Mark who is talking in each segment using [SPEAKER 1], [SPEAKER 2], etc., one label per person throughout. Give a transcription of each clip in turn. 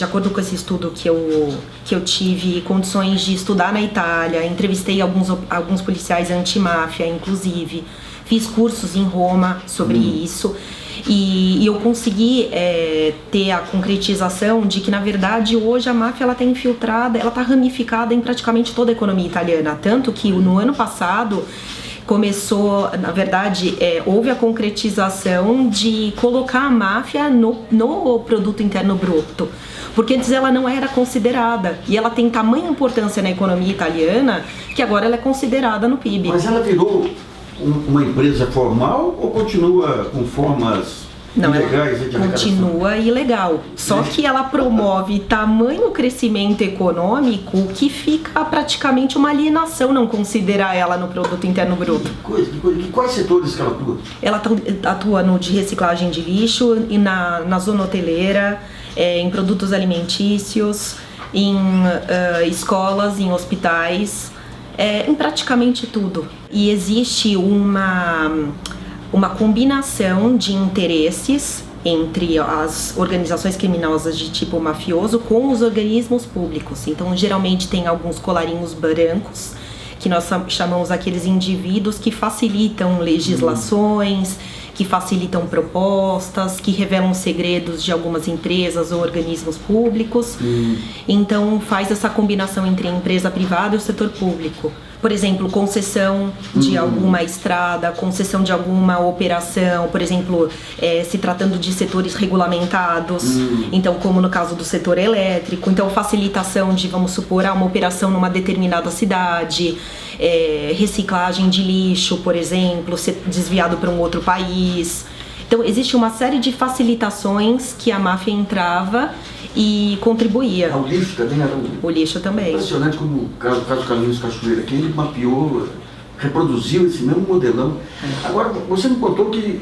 [SPEAKER 1] De acordo com esse estudo que eu tive condições de estudar na Itália, entrevistei alguns policiais antimáfia, inclusive, fiz cursos em Roma sobre isso, e eu consegui ter a concretização de que, na verdade, hoje a máfia ela está infiltrada, ela está ramificada em praticamente toda a economia italiana, tanto que no ano passado começou, na verdade, houve a concretização de colocar a máfia no produto interno bruto, porque antes ela não era considerada, e ela tem tamanha importância na economia italiana que agora ela é considerada no PIB.
[SPEAKER 2] Mas ela virou uma empresa formal ou continua com formas ilegais?
[SPEAKER 1] Ela continua ilegal, só que ela promove tamanho crescimento econômico que fica praticamente uma alienação não considerar ela no produto interno bruto.
[SPEAKER 2] Quais setores que ela atua?
[SPEAKER 1] Ela atua no de reciclagem de lixo e na zona hoteleira, em produtos alimentícios, em escolas, em hospitais, em praticamente tudo. E existe uma combinação de interesses entre as organizações criminosas de tipo mafioso com os organismos públicos. Então, geralmente tem alguns colarinhos brancos, que nós chamamos aqueles indivíduos que facilitam legislações, que facilitam propostas, que revelam segredos de algumas empresas ou organismos públicos. Então faz essa combinação entre a empresa privada e o setor público. Por exemplo, concessão de alguma estrada, concessão de alguma operação, por exemplo, se tratando de setores regulamentados, então como no caso do setor elétrico, então facilitação de, vamos supor, uma operação numa determinada cidade, reciclagem de lixo, por exemplo, ser desviado para um outro país. Então existe uma série de facilitações que a máfia entrava e contribuía.
[SPEAKER 2] O lixo também era
[SPEAKER 1] o lixo também.
[SPEAKER 2] Impressionante como o caso Carlinhos Cachoeira aqui, ele mapeou, reproduziu esse mesmo modelão. Agora, você me contou que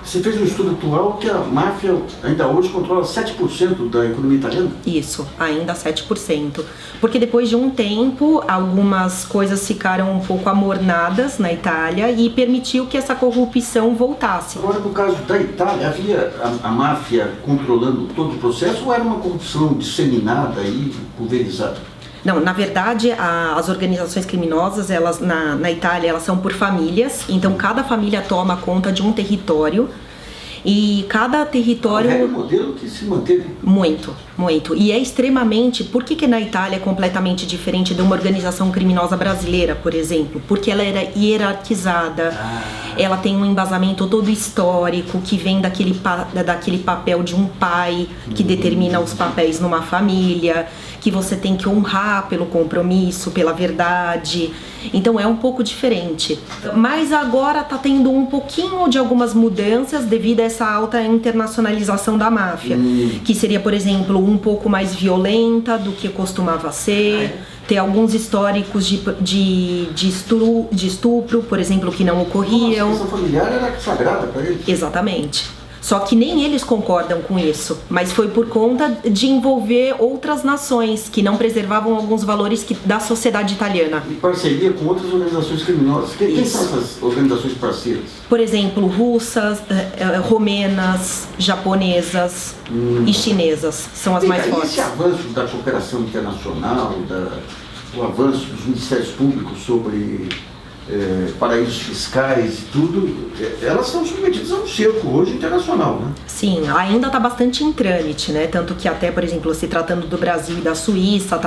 [SPEAKER 2] você fez um estudo atual que a máfia ainda hoje controla 7% da economia italiana?
[SPEAKER 1] Isso, ainda 7%. Porque depois de um tempo, algumas coisas ficaram um pouco amornadas na Itália e permitiu que essa corrupção voltasse.
[SPEAKER 2] Agora, no caso da Itália, havia a máfia controlando todo o processo ou era uma corrupção disseminada e pulverizada?
[SPEAKER 1] Não, na verdade, as organizações criminosas, elas na Itália, elas são por famílias, então cada família toma conta de um território e cada território...
[SPEAKER 2] É um modelo que se manteve.
[SPEAKER 1] Muito, muito. E é extremamente... Por que na Itália é completamente diferente de uma organização criminosa brasileira, por exemplo? Porque ela era hierarquizada, ela tem um embasamento todo histórico que vem daquele papel de um pai que determina os papéis numa família, que você tem que honrar pelo compromisso, pela verdade. Então é um pouco diferente. Mas agora está tendo um pouquinho de algumas mudanças devido a essa alta internacionalização da máfia, que seria, por exemplo, um pouco mais violenta do que costumava ser, ter alguns históricos de estupro, por exemplo, que não ocorriam.
[SPEAKER 2] A questão familiar era sagrada para eles.
[SPEAKER 1] Exatamente. Só que nem eles concordam com isso, mas foi por conta de envolver outras nações que não preservavam alguns valores da sociedade italiana.
[SPEAKER 2] E parceria com outras organizações criminosas. Quem são essas organizações parceiras?
[SPEAKER 1] Por exemplo, russas, romenas, japonesas e chinesas são as mais fortes.
[SPEAKER 2] Esse avanço da cooperação internacional, o avanço dos ministérios públicos sobre paraísos fiscais e tudo, elas são submetidas a um cerco hoje internacional, né?
[SPEAKER 1] Sim, ainda está bastante em trâmite, né? Tanto que até, por exemplo, se tratando do Brasil e da Suíça,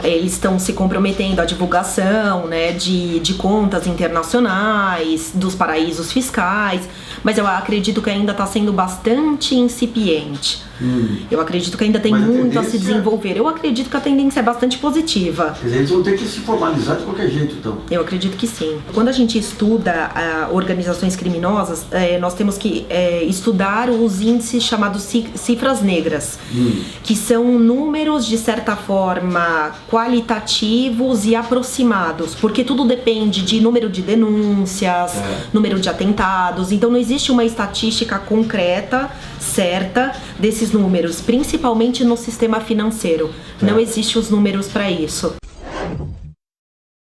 [SPEAKER 1] eles estão se comprometendo à divulgação, né, de contas internacionais, dos paraísos fiscais, mas eu acredito que ainda está sendo bastante incipiente. Eu acredito que ainda tem muito a se desenvolver. Eu acredito que a tendência é bastante positiva.
[SPEAKER 2] Quer dizer, eles vão ter que se formalizar de qualquer jeito, então.
[SPEAKER 1] Eu acredito que sim. Quando a gente estuda organizações criminosas, nós temos que estudar os índices chamados cifras negras, que são números, de certa forma, qualitativos e aproximados, porque tudo depende de número de denúncias, número de atentados, então não existe uma estatística concreta, certa, desses números, principalmente no sistema financeiro. Não existem os números para isso.